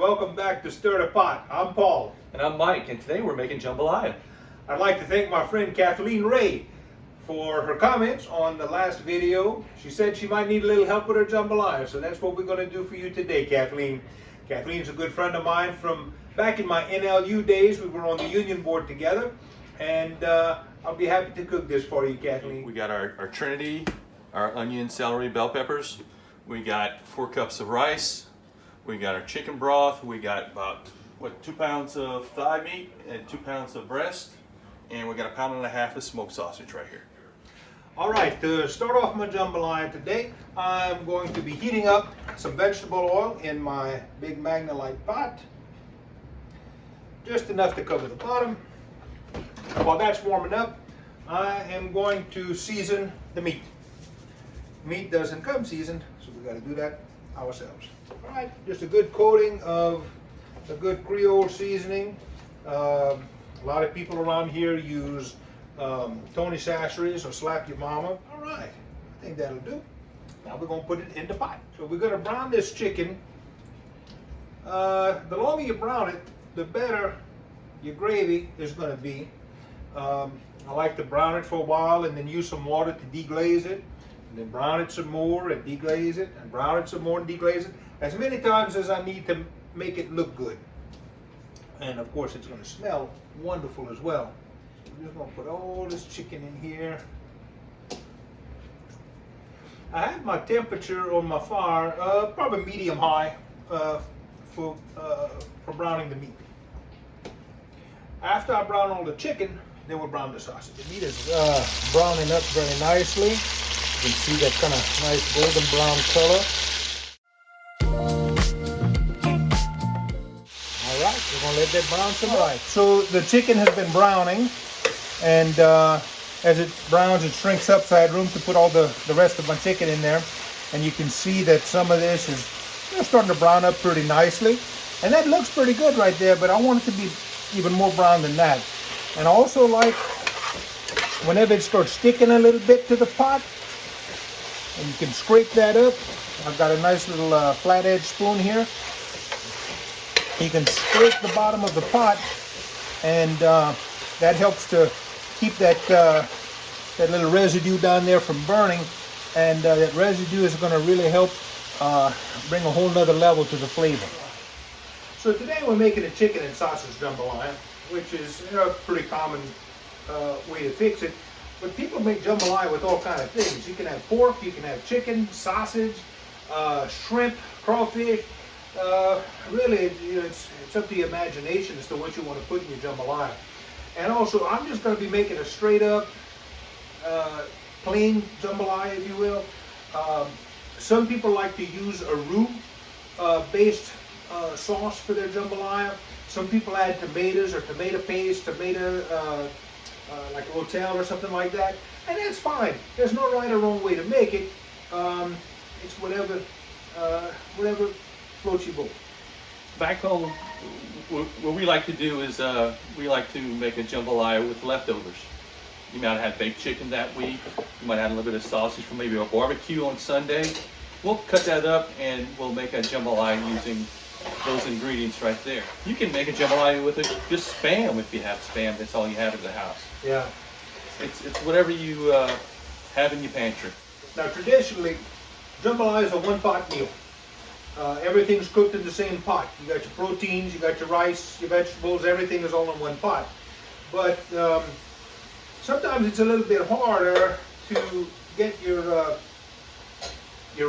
welcome back to Stir the Pot. I'm Paul. And I'm Mike, and today we're making jambalaya. I'd like to thank my friend Kathleen Ray for her comments on the last video. She said she might need a little help with her jambalaya, so that's what we're going to do for you today, Kathleen. Kathleen's a good friend of mine from back in my NLU days. We were on the union board together, and I'll be happy to cook this for you, Kathleen. We got our trinity, our onion, celery, bell peppers. We got 4 cups of rice. We got our chicken broth. We got about 2 pounds of thigh meat and 2 pounds of breast, and we got 1.5 pounds of smoked sausage right here. All right, to start off my jambalaya today, I'm going to be heating up some vegetable oil in my big Magnalite pot. Just enough to cover the bottom. While that's warming up, I am going to season the meat. Meat doesn't come seasoned, so we got to do that ourselves. All right, just a good coating of a good Creole seasoning. A lot of people around here use Tony Chachere's or Slap Your Mama. All right, I think that'll do. Now we're going to put it in the pot. So we're going to brown this chicken. The longer you brown it, the better your gravy is going to be. I like to brown it for a while and then use some water to deglaze it. And then brown it some more and deglaze it, and brown it some more and deglaze it, as many times as I need to make it look good. And of course it's going to smell wonderful as well. So I'm just going to put all this chicken in here. I have my temperature on my fire, probably medium high for browning the meat. After I brown all the chicken, then we'll brown the sausage. The meat is browning up very nicely. You can see that kind of nice golden brown color. All right, we're going to let that brown some right. So the chicken has been browning, and as it browns, it shrinks up so I had room to put all the rest of my chicken in there. And you can see that some of this is starting to brown up pretty nicely. And that looks pretty good right there, but I want it to be even more brown than that. And I also like whenever it starts sticking a little bit to the pot, and you can scrape that up. I've got a nice little flat edge spoon here. You can scrape the bottom of the pot, and that helps to keep that little residue down there from burning. And that residue is going to really help bring a whole nother level to the flavor. So today we're making a chicken and sausage jambalaya, which is a pretty common way to fix it. But people make jambalaya with all kinds of things. You can have pork, you can have chicken, sausage, shrimp, crawfish. Really, it's up to your imagination as to what you want to put in your jambalaya. And also, I'm just going to be making a straight up plain jambalaya, if you will. Some people like to use a roux based sauce for their jambalaya. Some people add tomatoes or tomato paste, like a rotel or something like that, and that's fine. There's no right or wrong way to make it. It's whatever floats your boat. Back home, what we like to do is we like to make a jambalaya with leftovers. You might have baked chicken that week. You might add a little bit of sausage from maybe a barbecue on Sunday. We'll cut that up and we'll make a jambalaya using those ingredients right there. You can make a jambalaya with just Spam if you have Spam. That's all you have at the house. Yeah. It's whatever you have in your pantry. Now traditionally, jambalaya is a one-pot meal. Everything's cooked in the same pot. You got your proteins, you got your rice, your vegetables, everything is all in one pot. But sometimes it's a little bit harder to get your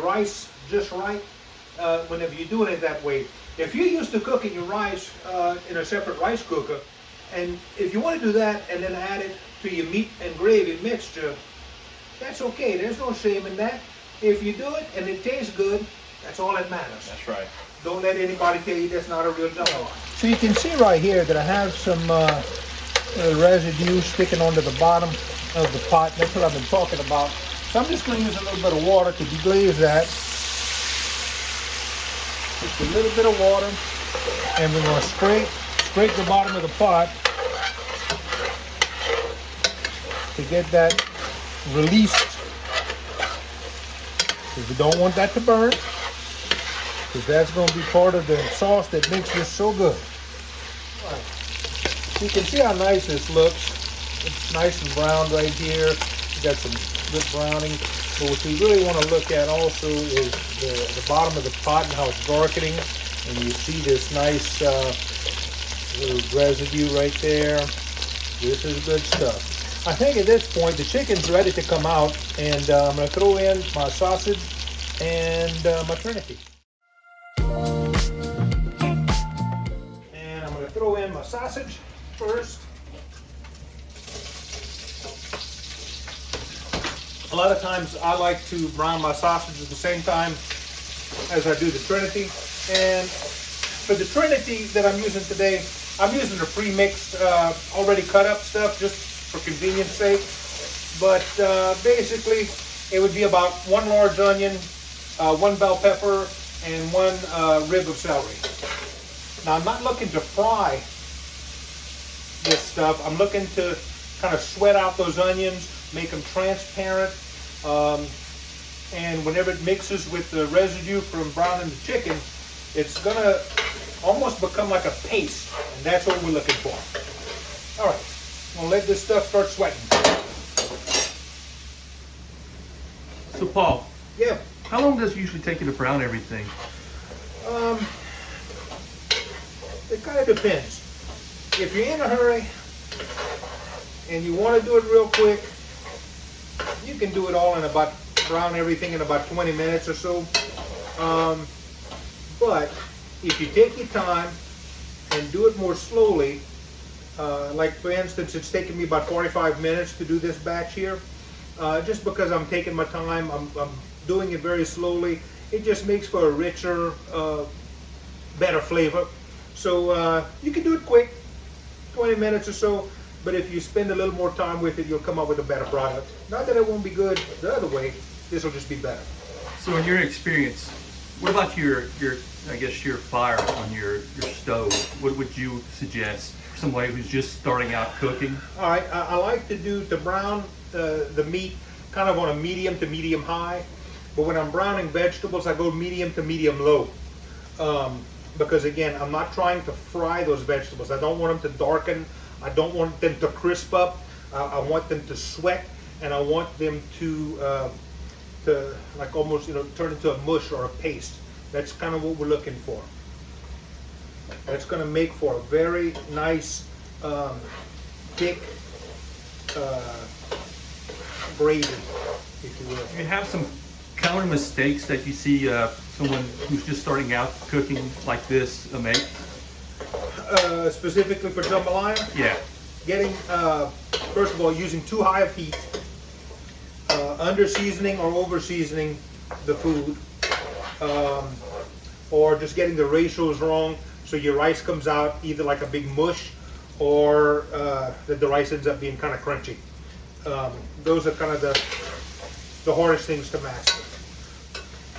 rice just right whenever you're doing it that way. If you're used to cooking your rice in a separate rice cooker, and if you want to do that and then add it to your meat and gravy mixture, that's okay. There's no shame in that. If you do it and it tastes good, that's all that matters. That's right. Don't let anybody tell you that's not a real jambalaya. So you can see right here that I have some residue sticking onto the bottom of the pot. That's what I've been talking about. So I'm just going to use a little bit of water to deglaze that. Just a little bit of water, and we're going to scrape the bottom of the pot to get that released, because we don't want that to burn. because that's going to be part of the sauce that makes this so good. All right. You can see how nice this looks. It's nice and browned right here. You got some good browning. But what we really want to look at also is the bottom of the pot and how it's darkening. And you see this nice little residue right there. This is good stuff. I think at this point the chicken's ready to come out, and I'm going to throw in my sausage and my trinity. And I'm going to throw in my sausage first. A lot of times I like to brown my sausage at the same time as I do the trinity. And for the trinity that I'm using today, I'm using the pre-mixed, already cut up stuff just for convenience sake. But basically it would be about 1 large onion, 1 bell pepper, and 1 rib of celery. Now I'm not looking to fry this stuff. I'm looking to kind of sweat out those onions, make them transparent, and whenever it mixes with the residue from browning the chicken, it's gonna almost become like a paste, and that's what we're looking for. All right, I'm gonna let this stuff start sweating. So Paul, Yeah. how long does it usually take you to brown everything? It kind of depends. If you're in a hurry and you want to do it real quick, you can do it all in about, brown everything in about 20 minutes or so. But if you take your time and do it more slowly, like for instance, it's taken me about 45 minutes to do this batch here, just because I'm taking my time, I'm doing it very slowly. It just makes for a richer, better flavor. So you can do it quick, 20 minutes or so, but if you spend a little more time with it, you'll come up with a better product. Not that it won't be good the other way, this will just be better. So in your experience, what about your I guess your fire on your stove? What would you suggest for somebody who's just starting out cooking? All right, I like to brown the meat kind of on a medium to medium high, but when I'm browning vegetables, I go medium to medium low. Because again, I'm not trying to fry those vegetables. I don't want them to darken. I don't want them to crisp up. I want them to sweat, and I want them to like almost, you know, turn into a mush or a paste. That's kind of what we're looking for. That's going to make for a very nice, thick gravy, if you will. You have some common mistakes that you see someone who's just starting out cooking like this make? Specifically for jambalaya? Yeah. Getting, first of all, using too high of heat, under seasoning or over seasoning the food, or just getting the ratios wrong, so your rice comes out either like a big mush or that the rice ends up being kind of crunchy. Those are kind of the hardest things to master.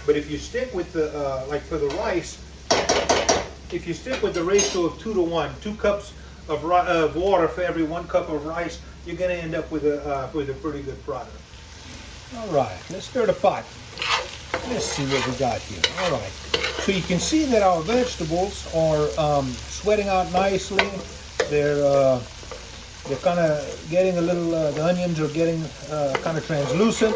But if you stick with the, like for the rice, if you stick with the ratio of 2 to 1, 2 cups of water for every 1 cup of rice, you're going to end up with a pretty good product. All right, let's stir the pot. Let's see what we got here. All right, so you can see that our vegetables are sweating out nicely. They're kind of getting a little, the onions are getting kind of translucent,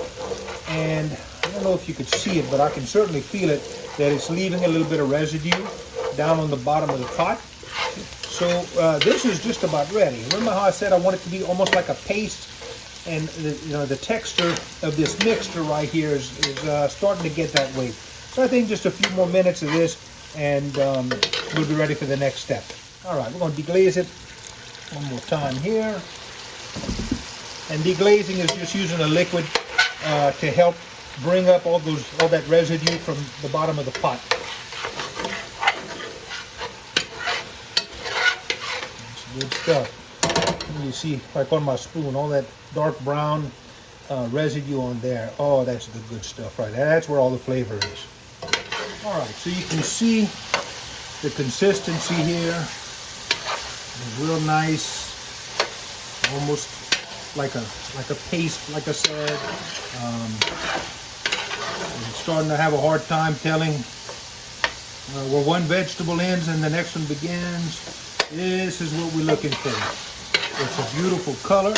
and I don't know if you could see it, but I can certainly feel it, that it's leaving a little bit of residue down on the bottom of the pot. So this is just about ready. Remember how I said I want it to be almost like a paste? And the texture of this mixture right here is starting to get that way. So I think just a few more minutes of this, and we'll be ready for the next step. All right, we're going to deglaze it one more time here. And deglazing is just using a liquid to help bring up all that residue from the bottom of the pot. That's good stuff. You see, like on my spoon, all that dark brown residue on there. Oh, that's the good stuff right there. That's where all the flavor is. All right, so you can see the consistency here. It's real nice, almost like a paste, like I said. I'm starting to have a hard time telling where one vegetable ends and the next one begins. This is what we're looking for. It's a beautiful color.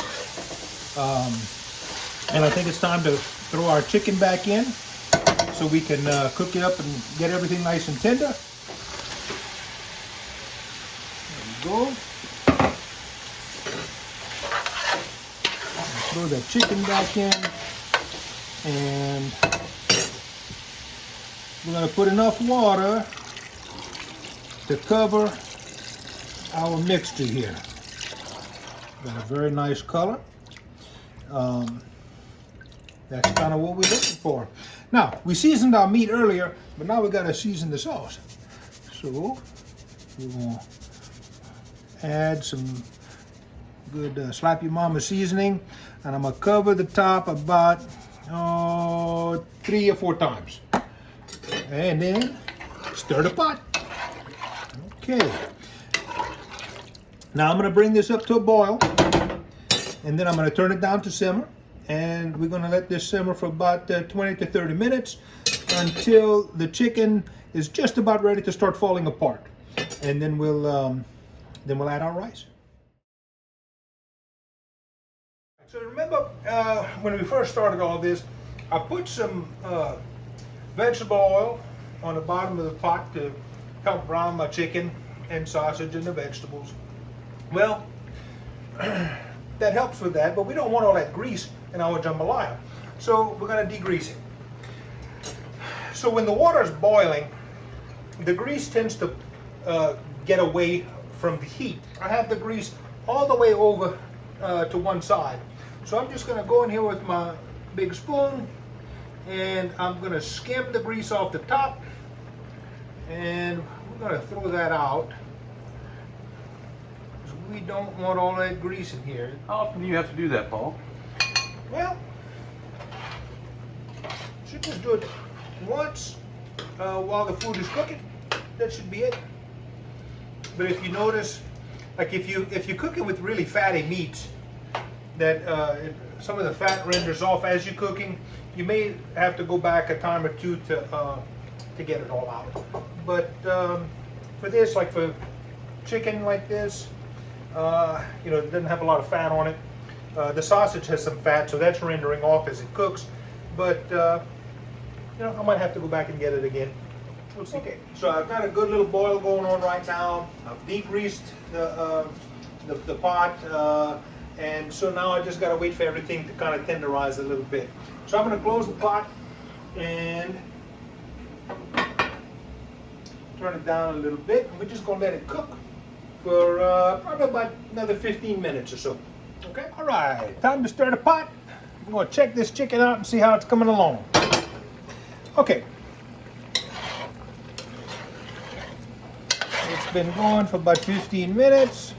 And I think it's time to throw our chicken back in so we can cook it up and get everything nice and tender. There we go. Throw the chicken back in, and we're going to put enough water to cover our mixture here. Got a very nice color. That's kind of what we're looking for. Now, we seasoned our meat earlier, but now we got to season the sauce. So we're going to add some good Slappy Mama seasoning, and I'm going to cover the top about 3 or 4 times. And then stir the pot. Okay. Now I'm going to bring this up to a boil, and then I'm going to turn it down to simmer, and we're going to let this simmer for about 20 to 30 minutes until the chicken is just about ready to start falling apart. And then we'll add our rice. So remember when we first started all this, I put some vegetable oil on the bottom of the pot to help brown my chicken and sausage and the vegetables. Well, that helps with that, but we don't want all that grease in our jambalaya. So we're going to degrease it. So when the water is boiling, the grease tends to get away from the heat. I have the grease all the way over to one side. So I'm just going to go in here with my big spoon, and I'm going to skim the grease off the top, and we're going to throw that out. We don't want all that grease in here. How often do you have to do that, Paul? Well, should just do it once while the food is cooking. That should be it. But if you notice, like if you cook it with really fatty meats, that some of the fat renders off as you're cooking, you may have to go back a time or two to get it all out. But for this, like for chicken like this, you know, it doesn't have a lot of fat on it. The sausage has some fat, so that's rendering off as it cooks. But you know, I might have to go back and get it again. We'll see. Okay, so I've got a good little boil going on right now. I've degreased the pot, and so now I just got to wait for everything to kind of tenderize a little bit. So I'm going to close the pot and turn it down a little bit, and we're just going to let it cook for probably about another 15 minutes or so. Okay, all right, time to stir the pot. I'm going to check this chicken out and see how it's coming along. Okay, it's been going for about 15 minutes.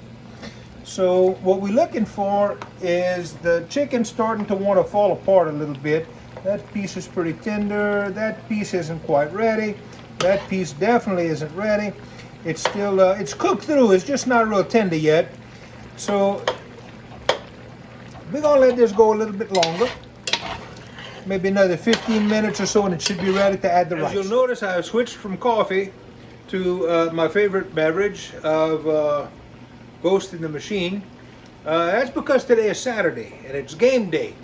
So what we're looking for is the chicken starting to want to fall apart a little bit. That piece is pretty tender. That piece isn't quite ready. That piece definitely isn't ready. It's still, it's cooked through, it's just not real tender yet. So we're gonna let this go a little bit longer. Maybe another 15 minutes or so, and it should be ready to add the rice. As you'll notice, I have switched from coffee to my favorite beverage of Ghost in the Machine. That's because today is Saturday, and it's game day.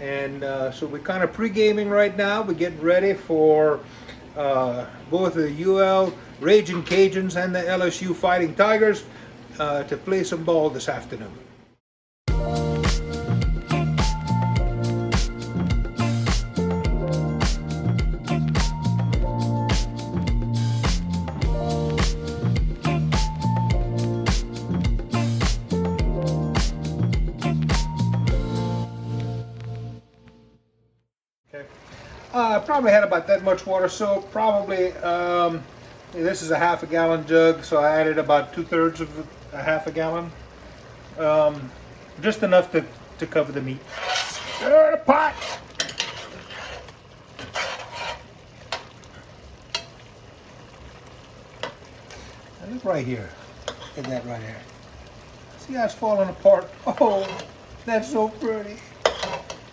And so we're kind of pre-gaming right now. We're getting ready for both the UL Raging Cajuns and the LSU Fighting Tigers to play some ball this afternoon. I probably had about that much water, so probably this is a half a gallon jug, so I added about 2/3 of a half a gallon, just enough to cover the meat. Stir the pot. And look right here. Look at that right there. See how it's falling apart? Oh, that's so pretty,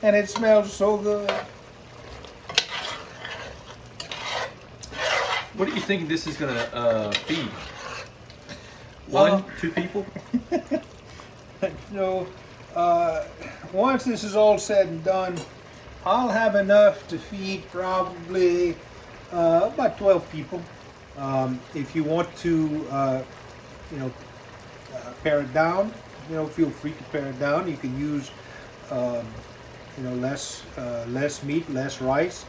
and it smells so good. What are you thinking this is gonna feed? One, two people? No, once this is all said and done, I'll have enough to feed probably about 12 people. If you want to, you know, pare it down, you know, feel free to pare it down. You can use, you know, less meat, less rice.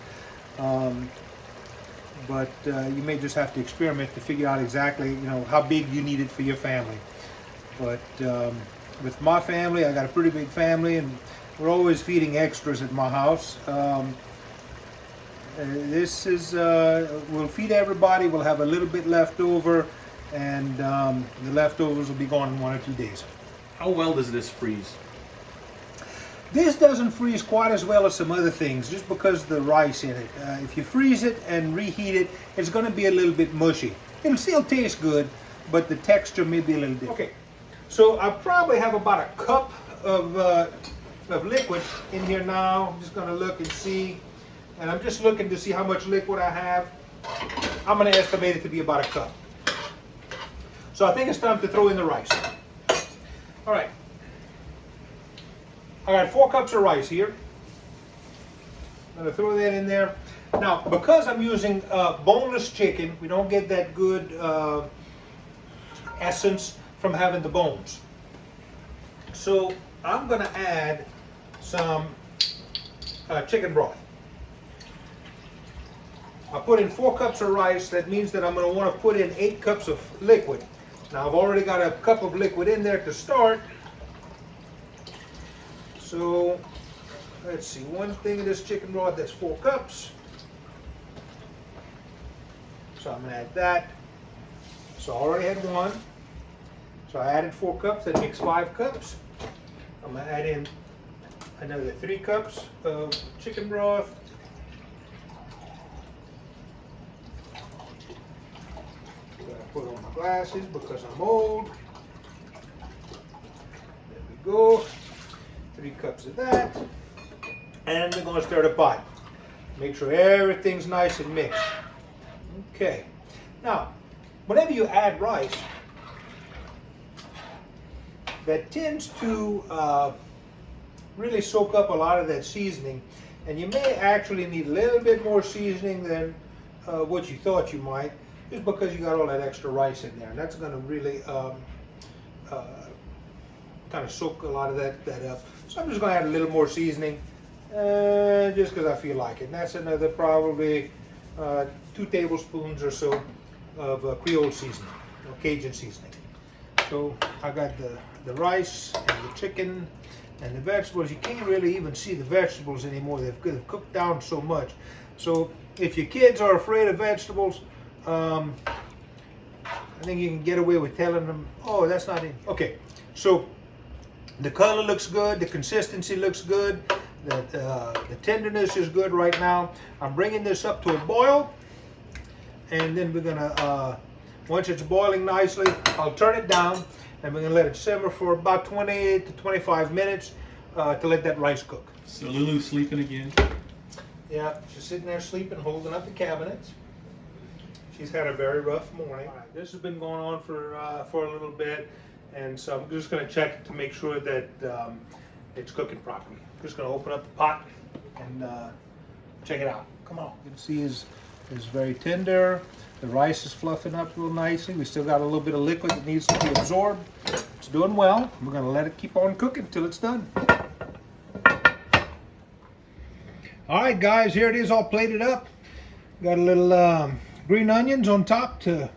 But you may just have to experiment to figure out exactly, you know, how big you need it for your family. But with my family, I got a pretty big family, and we're always feeding extras at my house. This is, we'll feed everybody, we'll have a little bit left over, and the leftovers will be gone in 1 or 2 days. How well does this freeze? This doesn't freeze quite as well as some other things, just because of the rice in it. If you freeze it and reheat it, it's going to be a little bit mushy. It'll still taste good, but the texture may be a little different. Okay, so I probably have about a cup of liquid in here now. I'm just going to look and see, and I'm just looking to see how much liquid I have. I'm going to estimate it to be about a cup. So I think it's time to throw in the rice. All right. I got 4 cups of rice here. I'm going to throw that in there. Now, because I'm using boneless chicken, we don't get that good essence from having the bones. So I'm going to add some chicken broth. I put in 4 cups of rice. That means that I'm going to want to put in 8 cups of liquid. Now, I've already got a cup of liquid in there to start. So, let's see, 1 thing of this chicken broth, that's 4 cups. So I'm going to add that. So I already had 1. So I added 4 cups, that makes 5 cups. I'm going to add in another 3 cups of chicken broth. I'm going to put on my glasses because I'm old. There we go. 3 cups of that, and we're going to stir the pot. Make sure everything's nice and mixed. Okay, now whenever you add rice, that tends to really soak up a lot of that seasoning, and you may actually need a little bit more seasoning than what you thought you might, just because you got all that extra rice in there, and that's going to really kind of soak a lot of that up. So I'm just going to add a little more seasoning, just because I feel like it. And that's another probably 2 tablespoons or so of Creole seasoning, Cajun seasoning. So I got the rice and the chicken and the vegetables. You can't really even see the vegetables anymore. They've cooked down so much. So if your kids are afraid of vegetables, I think you can get away with telling them, oh, that's not in. Okay, so the color looks good, the consistency looks good, the tenderness is good right now. I'm bringing this up to a boil, and then we're gonna, once it's boiling nicely, I'll turn it down, and we're gonna let it simmer for about 20 to 25 minutes to let that rice cook. So Lulu's sleeping again? Yeah, she's sitting there sleeping, holding up the cabinets. She's had a very rough morning. All right, this has been going on for a little bit. And so I'm just going to check to make sure that it's cooking properly. I'm just going to open up the pot and check it out. Come on. You can see is very tender. The rice is fluffing up real nicely. We still got a little bit of liquid that needs to be absorbed. It's doing well. We're going to let it keep on cooking until it's done. All right, guys, here it is all plated up. Got a little green onions on top to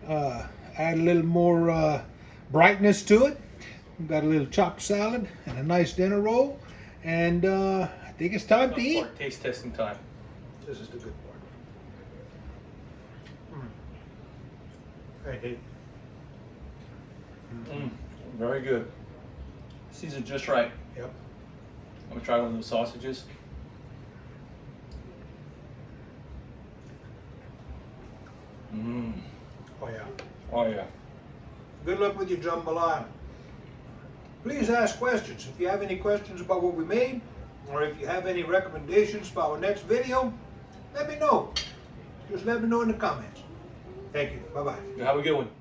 add a little more brightness to it. We've got a little chopped salad and a nice dinner roll, and I think it's time to eat. Taste testing time. This is the good part. Hey, Very good. Seasoned just right. Yep. I'm gonna try one of those sausages. Oh yeah. Oh yeah. Good luck with your jambalaya. Please ask questions. If you have any questions about what we made, or if you have any recommendations for our next video, let me know. Just let me know in the comments. Thank you. Bye-bye. Have a good one.